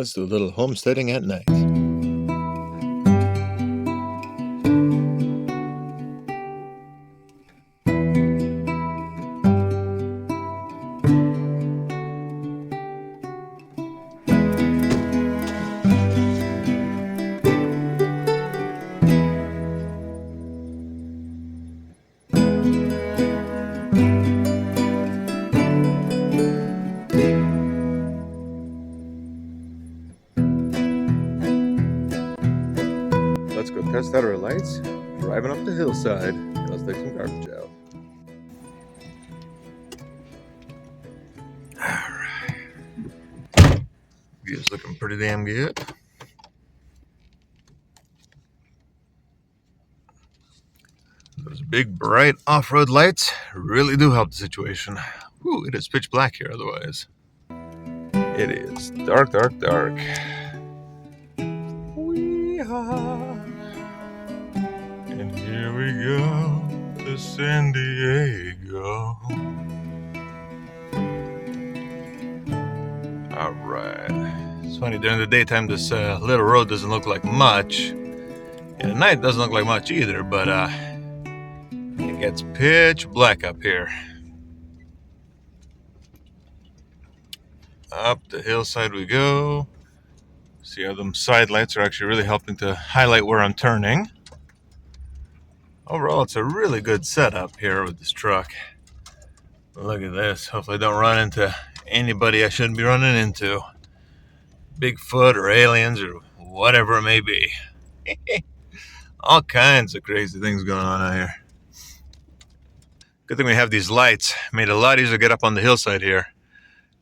Let's do a little homesteading at night. Let's go test out our lights, driving up the hillside. Let's take some garbage out. Alright. View's looking pretty damn good. Those big bright off-road lights really do help the situation. Ooh, it is pitch black here otherwise. It is dark, dark, dark. Wee-haw. And here we go to San Diego. Alright. It's funny, during the daytime this little road doesn't look like much. And at night it doesn't look like much either, but it gets pitch black up here. Up the hillside we go. See how them side lights are actually really helping to highlight where I'm turning. Overall, it's a really good setup here with this truck. Look at this. Hopefully I don't run into anybody I shouldn't be running into. Bigfoot or aliens or whatever it may be. All kinds of crazy things going on out here. Good thing we have these lights. Made it a lot easier to get up on the hillside here.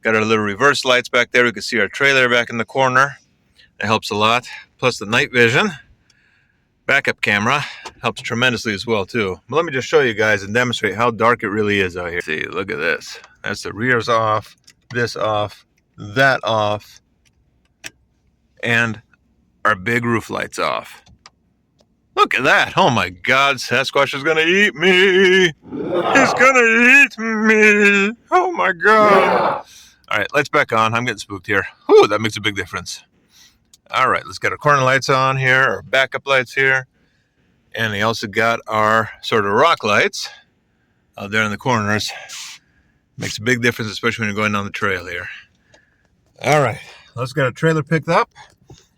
Got our little reverse lights back there. We can see our trailer back in the corner. That helps a lot. Plus the night vision. Backup camera helps tremendously as well too. But let me just show you guys and demonstrate how dark it really is out here. See, look at this. That's the rears off, this off, that off, and our big roof lights off. Look at that. Oh my God, Sasquatch is gonna eat me. He's gonna eat me. Oh my God. All right, lights back on. I'm getting spooked here. Ooh, that makes a big difference. All right, let's get our corner lights on here, our backup lights here. And we also got our sort of rock lights out there in the corners. Makes a big difference, especially when you're going down the trail here. All right, let's get our trailer picked up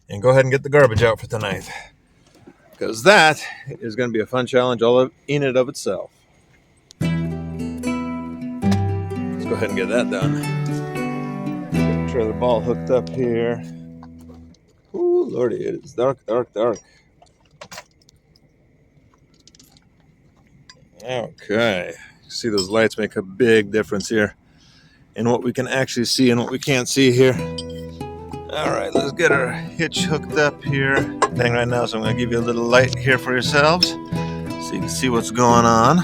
and go ahead and get the garbage out for tonight. Because that is going to be a fun challenge all in and of itself. Let's go ahead and get that done. Get the trailer ball hooked up here. Ooh, lordy, it is dark, dark, dark. Okay, see those lights make a big difference here in what we can actually see and what we can't see here. All right, let's get our hitch hooked up here. Thing right now, so I'm going to give you a little light here for yourselves so you can see what's going on.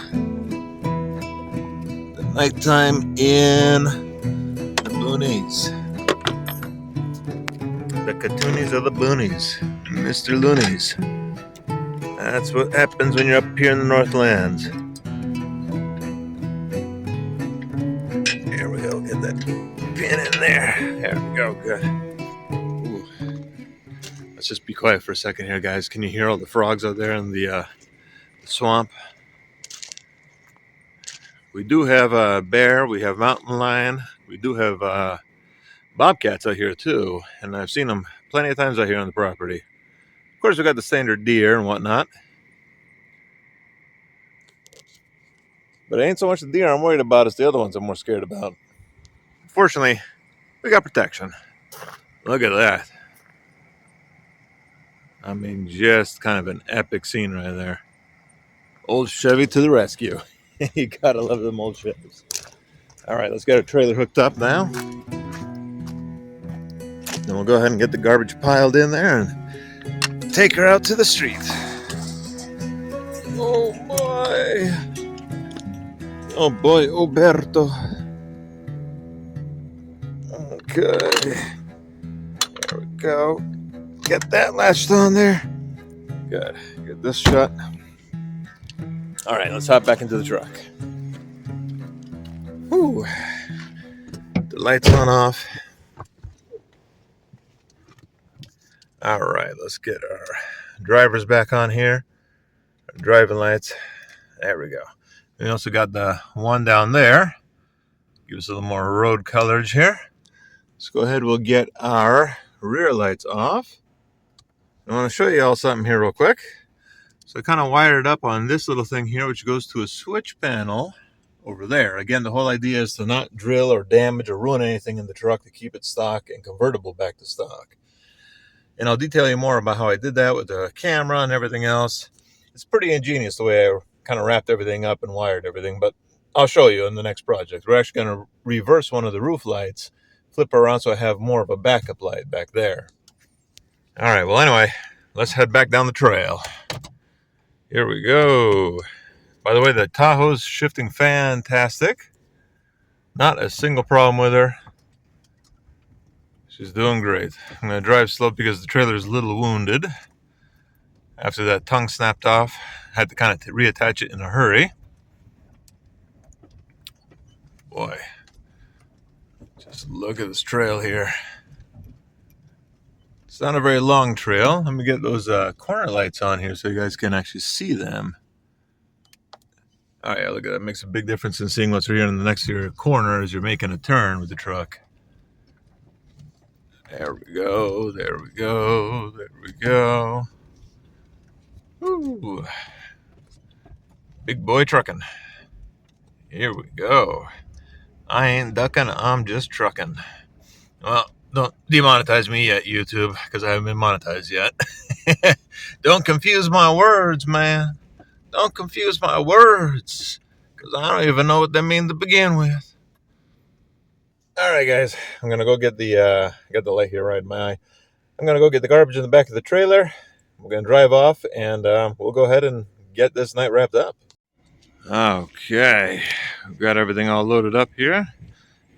The nighttime in the boonies. The Catoonies of the boonies. Mr. Loonies. That's what happens when you're up here in the Northlands. There we go. Get that pin in there. There we go. Good. Ooh. Let's just be quiet for a second here, guys. Can you hear all the frogs out there in the swamp? We do have a bear. We have mountain lion. We do have bobcats out here too, and I've seen them plenty of times out here on the property. Of course, we got the standard deer and whatnot, but it ain't so much the deer I'm worried about; it's the other ones I'm more scared about. Fortunately, we got protection. Look at that! I mean, just kind of an epic scene right there. Old Chevy to the rescue. You gotta love them old Chevys. All right, let's get our trailer hooked up now. Then we'll go ahead and get the garbage piled in there and take her out to the street. Oh boy. Oh boy, Oberto. Okay. There we go. Get that latched on there. Good. Get this shut. All right, let's hop back into the truck. Whew. The lights on off. All right, let's get our drivers back on here. Our driving lights. There we go. We also got the one down there. Give us a little more road coverage here. Let's go ahead. We'll get our rear lights off. I want to show you all something here real quick. So I kind of wired it up on this little thing here, which goes to a switch panel over there. Again, the whole idea is to not drill or damage or ruin anything in the truck, to keep it stock and convertible back to stock. And I'll detail you more about how I did that with the camera and everything else. It's pretty ingenious the way I kind of wrapped everything up and wired everything, but I'll show you in the next project. We're actually going to reverse one of the roof lights, flip around so I have more of a backup light back there. All right, well, anyway, let's head back down the trail. Here we go. By the way, the Tahoe's shifting fantastic. Not a single problem with her. She's doing great. I'm going to drive slow because the trailer is a little wounded. After that tongue snapped off, had to kind of reattach it in a hurry. Boy, just look at this trail here. It's not a very long trail. Let me get those corner lights on here so you guys can actually see them. Oh yeah, look at that. It makes a big difference in seeing what's here in the next corner as you're making a turn with the truck. There we go, there we go, there we go. Ooh. Big boy trucking. Here we go. I ain't ducking, I'm just trucking. Well, don't demonetize me yet, YouTube, because I haven't been monetized yet. Don't confuse my words, man. Don't confuse my words, because I don't even know what they mean to begin with. All right, guys, I'm going to go get the, got the light here right in my eye. I'm going to go get the garbage in the back of the trailer. We're going to drive off, and we'll go ahead and get this night wrapped up. Okay, we've got everything all loaded up here.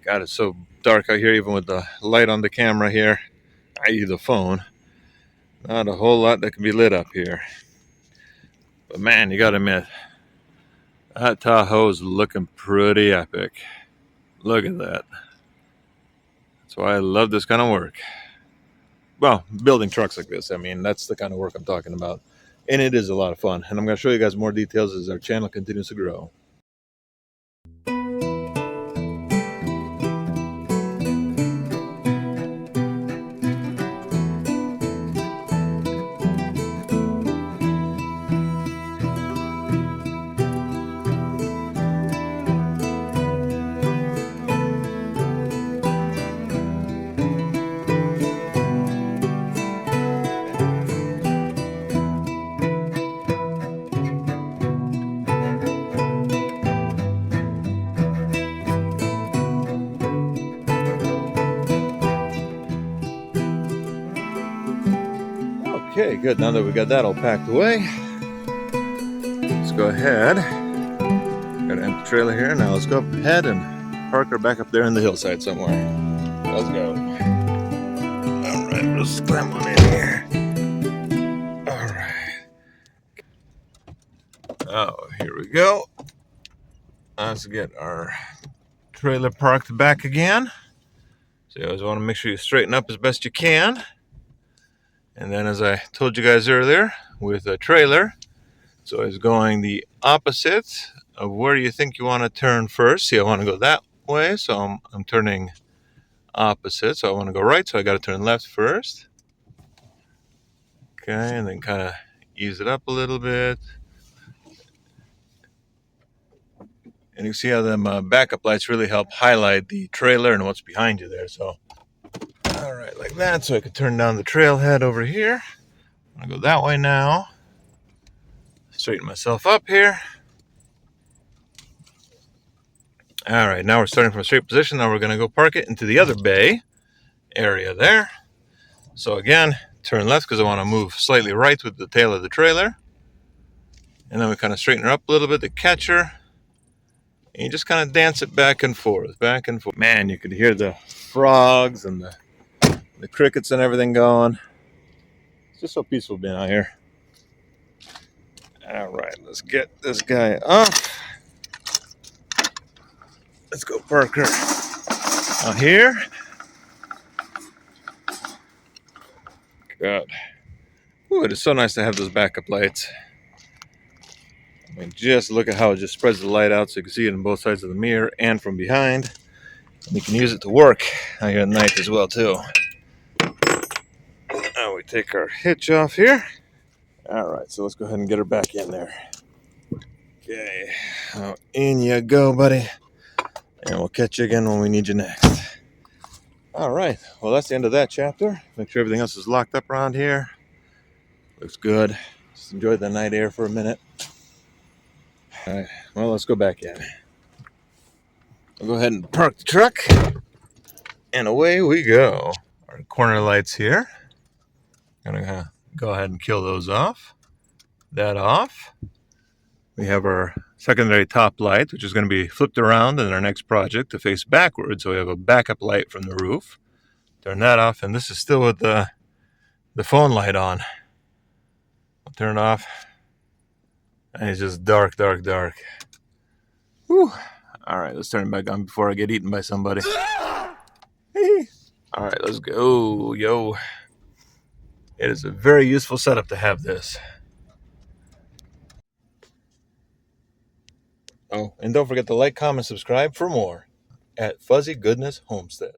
God, it's so dark out here, even with the light on the camera here, i.e. the phone. Not a whole lot that can be lit up here. But man, you gotta admit, that Tahoe's looking pretty epic. Look at that. That's why I love this kind of work. Well, building trucks like this, I mean, that's the kind of work I'm talking about. And it is a lot of fun. And I'm going to show you guys more details as our channel continues to grow. Okay, good. Now that we got that all packed away, let's go ahead. Got an empty trailer here. Now let's go ahead and park her back up there in the hillside somewhere. Let's go. All right, we'll scramble in here. All right. Oh, here we go. Let's get our trailer parked back again. So you always want to make sure you straighten up as best you can. And then, as I told you guys earlier, with a trailer, it's always going the opposite of where you think you want to turn first. See, I want to go that way, so I'm turning opposite. So I want to go right, so I got to turn left first. Okay, and then kind of ease it up a little bit. And you see how them backup lights really help highlight the trailer and what's behind you there. So, all right, like that. So I can turn down the trailhead over here. I'm going to go that way now. Straighten myself up here. All right, now we're starting from a straight position. Now we're going to go park it into the other bay area there. So again, turn left because I want to move slightly right with the tail of the trailer. And then we kind of straighten her up a little bit to catch her. And you just kind of dance it back and forth, back and forth. Man, you could hear the frogs and the crickets and everything going. It's just so peaceful being out here. All right, let's get this guy up. Let's go park her out here. God. Ooh, it is so nice to have those backup lights. I mean, just look at how it just spreads the light out so you can see it on both sides of the mirror and from behind. And you can use it to work out here at night as well, too. Now we take our hitch off here. All right, so let's go ahead and get her back in there. Okay, in you go, buddy. And we'll catch you again when we need you next. All right, well, that's the end of that chapter. Make sure everything else is locked up around here. Looks good. Just enjoy the night air for a minute. All right, well, let's go back in. We'll go ahead and park the truck. And away we go. Our corner lights here. Gonna go ahead and kill those off. That off. We have our secondary top light, which is going to be flipped around in our next project to face backwards. So we have a backup light from the roof. Turn that off, and this is still with the phone light on. I'll turn it off. And it's just dark, dark, dark. Whew. All right, let's turn it back on before I get eaten by somebody. All right, let's go. Yo. It is a very useful setup to have this. Oh, and don't forget to like, comment, subscribe for more at Fuzzy Goodness Homestead.